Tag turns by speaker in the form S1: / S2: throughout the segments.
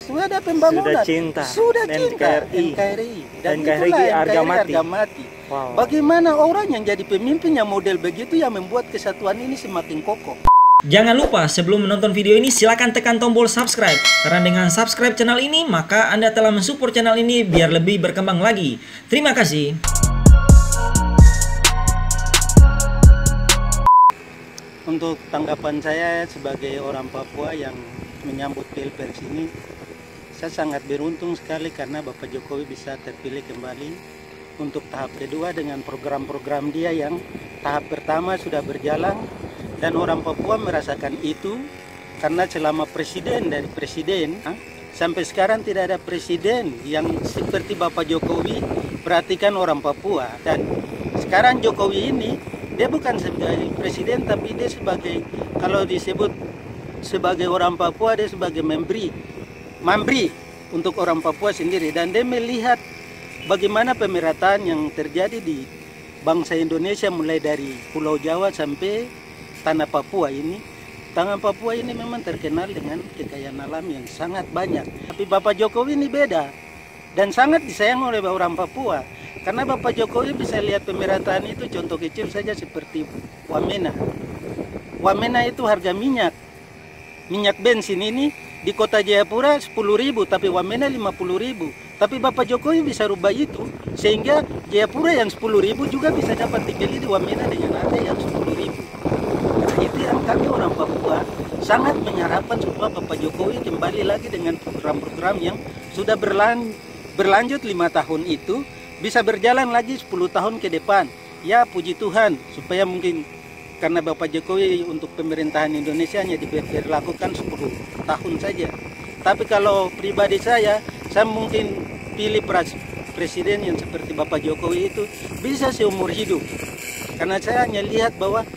S1: Sudah ada pembangunan.
S2: Sudah cinta.
S1: NKRI. Dan
S2: NKRI
S1: itulah
S2: harga
S1: NKRI
S2: mati. Wow.
S1: Bagaimana orang yang jadi pemimpin yang model begitu yang membuat kesatuan ini semakin kokoh.
S3: Jangan lupa sebelum menonton video ini silakan tekan tombol subscribe. Karena dengan subscribe channel ini maka Anda telah mensupport channel ini biar lebih berkembang lagi. Terima kasih.
S1: Untuk tanggapan saya sebagai orang Papua yang menyambut Pilpres ini, saya sangat beruntung sekali karena Bapak Jokowi bisa terpilih kembali untuk tahap kedua dengan program-program dia yang tahap pertama sudah berjalan dan orang Papua merasakan itu karena selama presiden sampai sekarang tidak ada presiden yang seperti Bapak Jokowi perhatikan orang Papua. Dan sekarang Jokowi ini dia bukan sebagai presiden tapi dia sebagai, kalau disebut sebagai orang Papua, dia sebagai memberi untuk orang Papua sendiri. Dan dia melihat bagaimana pemerataan yang terjadi di bangsa Indonesia mulai dari Pulau Jawa sampai tanah Papua ini. Tanah Papua ini memang terkenal dengan kekayaan alam yang sangat banyak. Tapi Bapak Jokowi ini beda dan sangat disayang oleh orang Papua. Karena Bapak Jokowi bisa lihat pemerataan itu, contoh kecil saja seperti Wamena. Wamena itu harga minyak bensin ini di kota Jayapura 10.000 tapi Wamena 50.000. Tapi Bapak Jokowi bisa rubah itu sehingga Jayapura yang 10.000 juga bisa dapat dibeli di Wamena dengan harga yang 10.000. Nah, itu yang kami orang Papua sangat mengharapkan supaya Bapak Jokowi kembali lagi dengan program-program yang sudah berlanjut 5 tahun itu bisa berjalan lagi 10 tahun ke depan. Ya puji Tuhan supaya mungkin karena Bapak Jokowi untuk pemerintahan Indonesia hanya diberlakukan 10 tahun saja. Tapi kalau pribadi saya mungkin pilih presiden yang seperti Bapak Jokowi itu bisa seumur hidup. Karena saya hanya lihat bahwa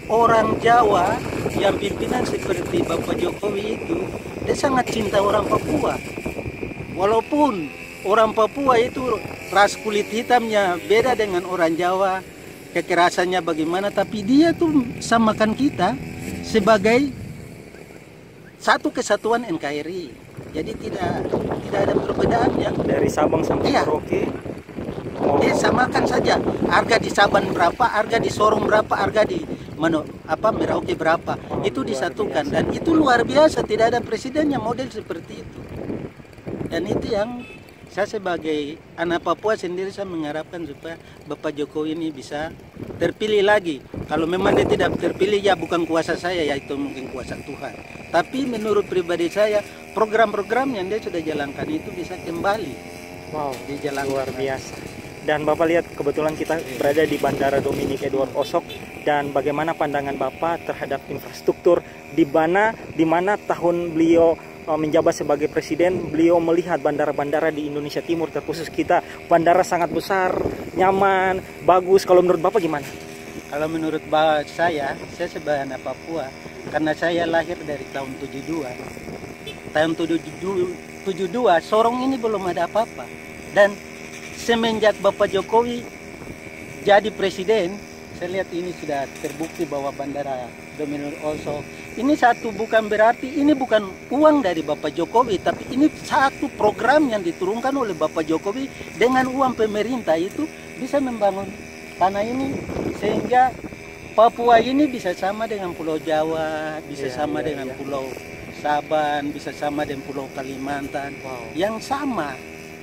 S1: orang Jawa yang pimpinan seperti Bapak Jokowi itu dia sangat cinta orang Papua. Walaupun orang Papua itu ras kulit hitamnya beda dengan orang Jawa, kekerasannya bagaimana, tapi dia tuh samakan kita sebagai satu kesatuan NKRI. Jadi tidak ada perbedaan ya. Dari Sabang sampai Merauke. Dia samakan saja. Harga di Sabang berapa, harga di Sorong berapa, harga di Merauke berapa. Itu disatukan dan itu luar biasa. Tidak ada presiden yang model seperti itu. Dan itu yang saya sebagai anak Papua sendiri saya mengharapkan supaya Bapak Jokowi ini bisa terpilih lagi. Kalau memang dia tidak terpilih ya bukan kuasa saya, ya itu mungkin kuasa Tuhan. Tapi menurut pribadi saya program-program yang dia sudah jalankan itu bisa kembali.
S2: Wow,
S1: dijalankan.
S2: Luar biasa. Dan Bapak lihat kebetulan kita berada di Bandara Dominik Eduard Osok dan bagaimana pandangan Bapak terhadap infrastruktur di mana tahun beliau menjabat sebagai presiden, beliau melihat bandara-bandara di Indonesia Timur, terkhusus kita, bandara sangat besar, nyaman, bagus. Kalau menurut Bapak gimana?
S1: Kalau menurut saya sebagai anak Papua, karena saya lahir dari tahun 72. Tahun 72, Sorong ini belum ada apa-apa. Dan semenjak Bapak Jokowi jadi presiden, saya lihat ini sudah terbukti bahwa bandara Dominik Osok ini bukan berarti ini bukan uang dari Bapak Jokowi, tapi ini satu program yang diturunkan oleh Bapak Jokowi dengan uang pemerintah itu bisa membangun tanah ini sehingga Papua ini bisa sama dengan Pulau Jawa, bisa sama dengan Pulau Saban, bisa sama dengan Pulau Kalimantan. Yang sama.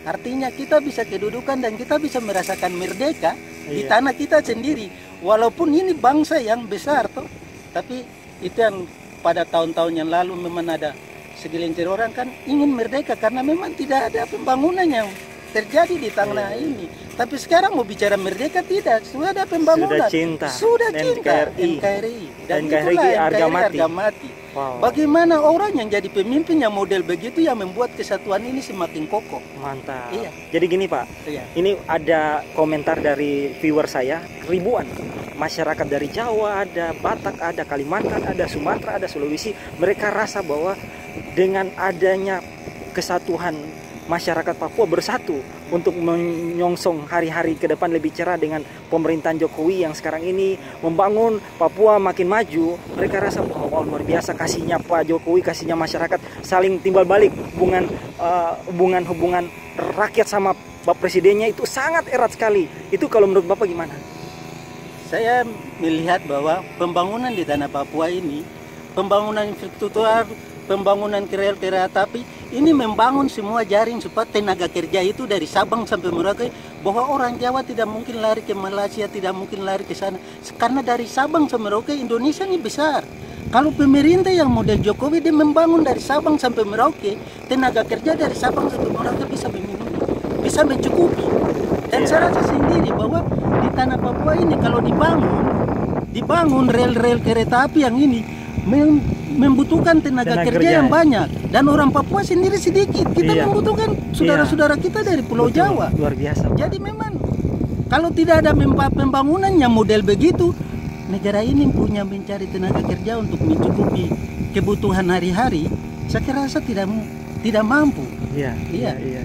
S1: Artinya kita bisa kedudukan dan kita bisa merasakan merdeka di tanah kita sendiri. Walaupun ini bangsa yang besar toh, tapi itu yang pada tahun-tahun yang lalu memang ada segelintir orang kan ingin merdeka karena memang tidak ada pembangunan yang terjadi di tanah ini. Tapi sekarang mau bicara merdeka tidak, sudah ada pembangunan. Sudah cinta. NKRI. Dan
S2: NKRI
S1: harga mati.
S2: Wow.
S1: Bagaimana orang yang jadi pemimpin yang model begitu yang membuat kesatuan ini semakin kokoh.
S2: Mantap.
S1: Iya.
S2: Jadi gini Pak, ini ada komentar dari viewer saya, ribuan masyarakat dari Jawa, ada Batak, ada Kalimantan, ada Sumatera, ada Sulawesi. Mereka rasa bahwa dengan adanya kesatuan masyarakat Papua bersatu untuk menyongsong hari-hari ke depan lebih cerah dengan pemerintahan Jokowi yang sekarang ini membangun Papua makin maju. Mereka rasa bahwa luar biasa kasihnya Pak Jokowi, kasihnya masyarakat, saling timbal balik, hubungan rakyat sama Bapak Presidennya itu sangat erat sekali. Itu kalau menurut Bapak gimana?
S1: Saya melihat bahwa pembangunan di tanah Papua ini, pembangunan infrastruktur, pembangunan kereta api, ini membangun semua jaring supaya tenaga kerja itu dari Sabang sampai Merauke, bahwa orang Jawa tidak mungkin lari ke Malaysia, tidak mungkin lari ke sana. Karena dari Sabang sampai Merauke Indonesia ini besar. Kalau pemerintah yang model Jokowi dia membangun dari Sabang sampai Merauke, tenaga kerja dari Sabang sampai Merauke bisa mencukupi. Dan saya rasa sendiri bahwa di tanah Papua ini kalau dibangun rel-rel kereta api yang ini membutuhkan tenaga kerja yang banyak, dan orang Papua sendiri sedikit. Kita membutuhkan saudara-saudara kita dari Pulau Jawa.
S2: Luar biasa.
S1: Jadi memang kalau tidak ada pembangunan yang model begitu, negara ini punya mencari tenaga kerja untuk mencukupi kebutuhan hari-hari, saya rasa tidak mampu. Iya.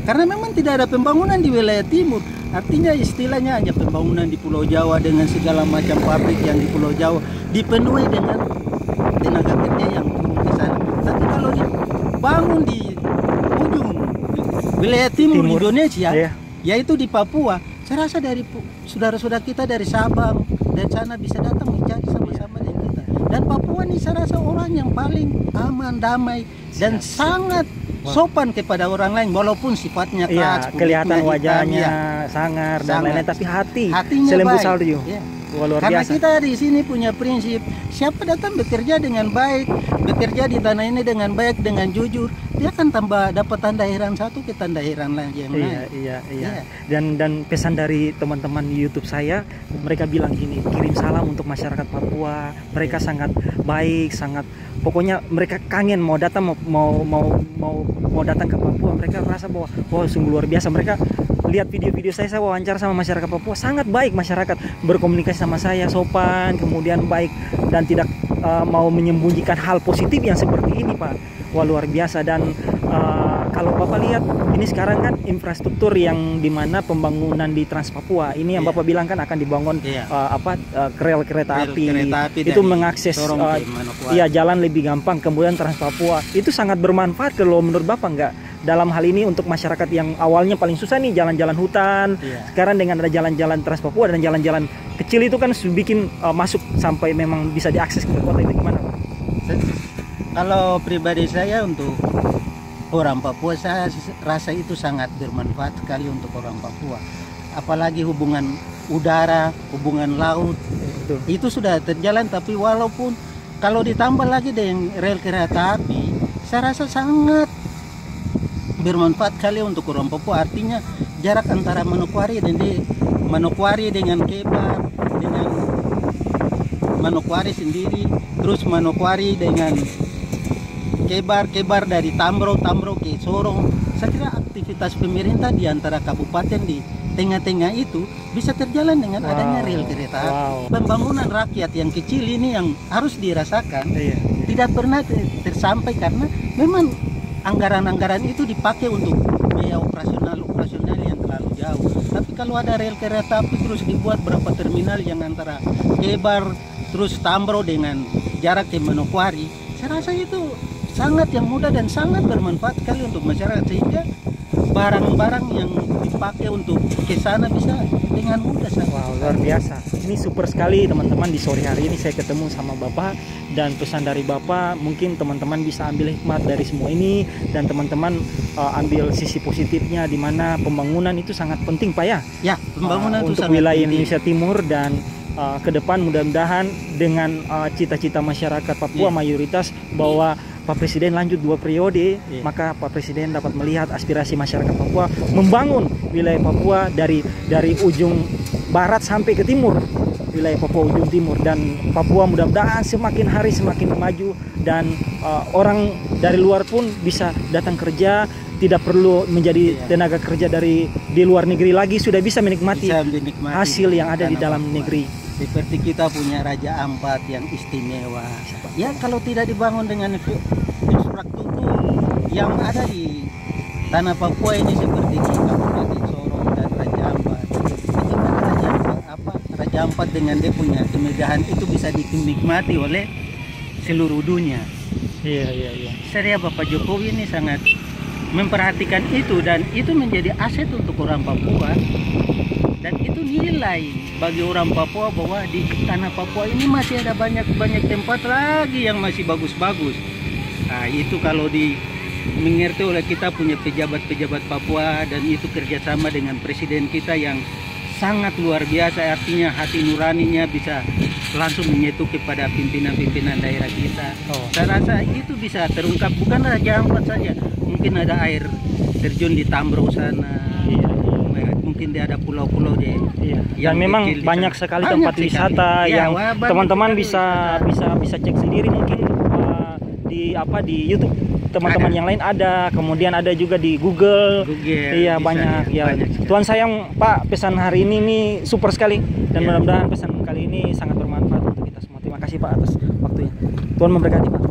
S1: Karena memang tidak ada pembangunan di wilayah timur. Artinya istilahnya hanya pembangunan di Pulau Jawa dengan segala macam pabrik yang di Pulau Jawa dipenuhi dengan tenaga kerja yang turun ke sana. Tapi kalau dibangun di ujung wilayah timur Indonesia, yaitu di Papua, saya rasa dari saudara-saudara kita dari Sabang dan sana bisa datang mencari sama-sama dengan kita. Dan Papua ini saya rasa orang yang paling aman, damai, dan sangat sopan kepada orang lain, walaupun sifatnya keras,
S2: kelihatan wajahnya sangar dan lain-lain, tapi hatinya selembu salju.
S1: Karena kita di sini punya prinsip, siapa datang bekerja dengan baik, bekerja di tanah ini dengan baik, dengan jujur, dia akan dapat tanda heran satu ke tanda heran lain yang lain.
S2: Iya. Dan pesan dari teman-teman YouTube saya, mereka bilang gini, kirim salam untuk masyarakat Papua. Mereka sangat baik, pokoknya mereka kangen mau datang mau datang ke Papua. Mereka merasa bahwa sungguh luar biasa. Mereka lihat video-video saya wawancara sama masyarakat Papua, sangat baik masyarakat, berkomunikasi sama saya sopan, kemudian baik, dan tidak mau menyembunyikan hal positif yang seperti ini, Pak. Wah, luar biasa. Dan kalau Bapak lihat ini sekarang kan infrastruktur yang dimana pembangunan di Trans Papua ini yang Bapak bilang kan akan dibangun rel kereta api itu mengakses jalan lebih gampang, kemudian Trans Papua itu sangat bermanfaat kalau menurut Bapak enggak? Dalam hal ini untuk masyarakat yang awalnya paling susah nih jalan-jalan hutan, sekarang dengan ada jalan-jalan Trans Papua dan jalan-jalan kecil itu kan bikin masuk sampai memang bisa diakses ke kota, itu gimana, Pak?
S1: Kalau pribadi saya untuk orang Papua, saya rasa itu sangat bermanfaat sekali untuk orang Papua. Apalagi hubungan udara, hubungan laut, itu sudah terjalan. Tapi walaupun kalau ditambah lagi dengan rel kereta api, saya rasa sangat bermanfaat sekali untuk orang Papua. Artinya jarak antara Manokwari dengan Kebar, dengan Manokwari sendiri, terus Manokwari dengan Kebar dari Tambro ke Sorong. Saya kira aktivitas pemerintah di antara kabupaten di tengah-tengah itu bisa terjalan dengan adanya rel kereta api. Pembangunan rakyat yang kecil ini yang harus dirasakan tidak pernah tersampai karena memang anggaran-anggaran itu dipakai untuk biaya operasional yang terlalu jauh. Tapi kalau ada rel kereta api terus dibuat berapa terminal yang antara Kebar terus Tambro dengan jarak ke Manokwari, saya rasa itu sangat yang mudah dan sangat bermanfaat sekali untuk masyarakat, sehingga barang-barang yang dipakai untuk ke sana bisa dengan mudah.
S2: Wow, luar biasa. Ini super sekali teman-teman. Di sore hari ini saya ketemu sama Bapak, dan pesan dari Bapak mungkin teman-teman bisa ambil hikmat dari semua ini, dan teman-teman ambil sisi positifnya, di mana pembangunan itu sangat penting, Pak ya. Ya, pembangunan itu untuk wilayah penting. Indonesia Timur, dan ke depan mudah-mudahan dengan cita-cita masyarakat Papua mayoritas bahwa Pak Presiden lanjut 2 periode, maka Pak Presiden dapat melihat aspirasi masyarakat Papua membangun wilayah Papua dari ujung barat sampai ke timur, wilayah Papua ujung timur, dan Papua mudah-mudahan semakin hari semakin maju, dan orang dari luar pun bisa datang kerja, tidak perlu menjadi tenaga kerja di luar negeri lagi, sudah bisa menikmati hasil yang ada di dalam negeri.
S1: Seperti kita punya Raja Ampat yang istimewa. Ya, kalau tidak dibangun dengan infrastruktur yang ada di tanah Papua ini seperti di Kabupaten Sorong dan Raja Ampat. Itu kan Raja Ampat dengan dia punya kemegahan itu bisa dinikmati oleh seluruh dunia.
S2: Iya.
S1: Saya Bapak Jokowi ini sangat memperhatikan itu, dan itu menjadi aset untuk orang Papua, dan itu nilai bagi orang Papua bahwa di tanah Papua ini masih ada banyak tempat lagi yang masih bagus-bagus. Nah, itu kalau mengerti oleh kita punya pejabat-pejabat Papua, dan itu kerjasama dengan presiden kita yang sangat luar biasa, artinya hati nuraninya bisa langsung menyetuk kepada pimpinan-pimpinan daerah kita. Saya rasa itu bisa terungkap, bukan Raja Ampat saja, mungkin ada air terjun di Tambro sana. Mungkin dia ada pulau-pulau deh.
S2: Dan memang banyak sekali tempat wisata yang teman-teman bisa cek sendiri, mungkin di YouTube teman-teman yang lain ada, kemudian ada juga di Google. Iya, banyak ya. Tuhan sayang Pak, pesan hari ini nih super sekali, dan mudah-mudahan pesan kali ini sangat bermanfaat untuk kita semua. Terima kasih Pak atas waktunya. Tuhan memberkati Pak.